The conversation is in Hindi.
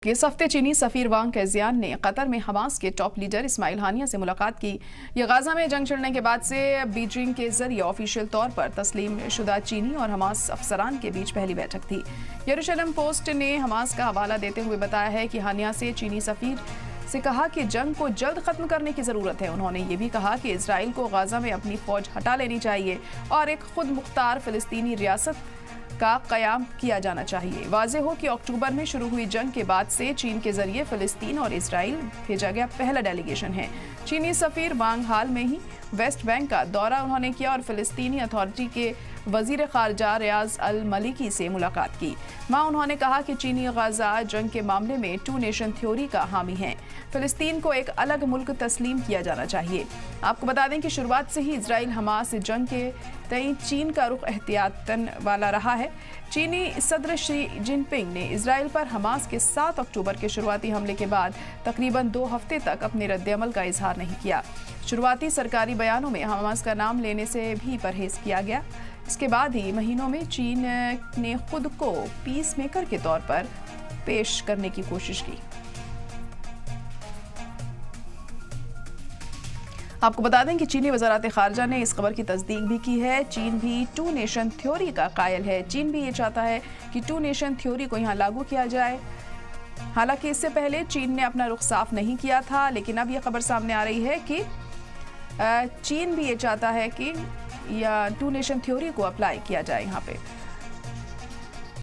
इस हफ्ते चीनी सफीर वांग कैजियान ने कतर में हमास के टॉप लीडर इस्माइल हानिया से मुलाकात की। ये गाजा में जंग छिड़ने के बाद से बीजिंग के जरिए ऑफिशियल तौर पर तस्लीम शुदा चीनी और हमास अफसरान के बीच पहली बैठक थी। यरूशलेम पोस्ट ने हमास का हवाला देते हुए बताया है कि हानिया से चीनी सफीर से कहा कि जंग को जल्द खत्म करने की जरूरत है। उन्होंने ये भी कहा कि इजराइल को गाजा में अपनी फौज हटा लेनी चाहिए और एक खुद मुख्तार फिलिस्तीनी रियासत का कयाम किया जाना चाहिए। वाज़ेह हो कि अक्टूबर में शुरू हुई जंग के बाद से चीन के जरिए फिलिस्तीन और इजराइल भेजा गया पहला डेलीगेशन है। चीनी सफीर वांग हाल में ही वेस्ट बैंक का दौरा उन्होंने किया और फिलिस्तीनी अथॉरिटी के वजीर खारजा रियाज अल मलिकी से मुलाकात की। वहाँ उन्होंने कहा कि चीनी गाजा जंग के मामले में 2 नेशन थ्योरी का हामी है। फिलिस्तीन को एक अलग मुल्क तस्लीम किया जाना चाहिए। आपको बता दें कि शुरुआत से ही इजराइल हमास जंग के तई चीन का रुख एहतियातन वाला रहा है। चीनी सदर शी जिनपिंग ने इजराइल पर हमास के 7 अक्टूबर के शुरुआती हमले के बाद तकरीबन 2 हफ्ते तक अपने रद्द-ए-अमल का इजहार नहीं किया। शुरुआती सरकारी बयानों में हमास का नाम लेने से भी परहेज किया गया। इसके बाद ही महीनों में चीन ने खुद को पीस मेकर के तौर पर पेश करने की कोशिश की। आपको बता दें कि चीनी वज़ारत ख़ारजा ने इस खबर की तस्दीक भी की है। चीन भी 2 नेशन थ्योरी का कायल है। चीन भी ये चाहता है कि 2 नेशन थ्योरी को यहाँ लागू किया जाए। हालांकि इससे पहले चीन ने अपना रुख साफ नहीं किया था, लेकिन अब यह खबर सामने आ रही है कि चीन भी ये चाहता है कि 2 नेशन थ्योरी को अप्लाई किया जाए यहाँ पे।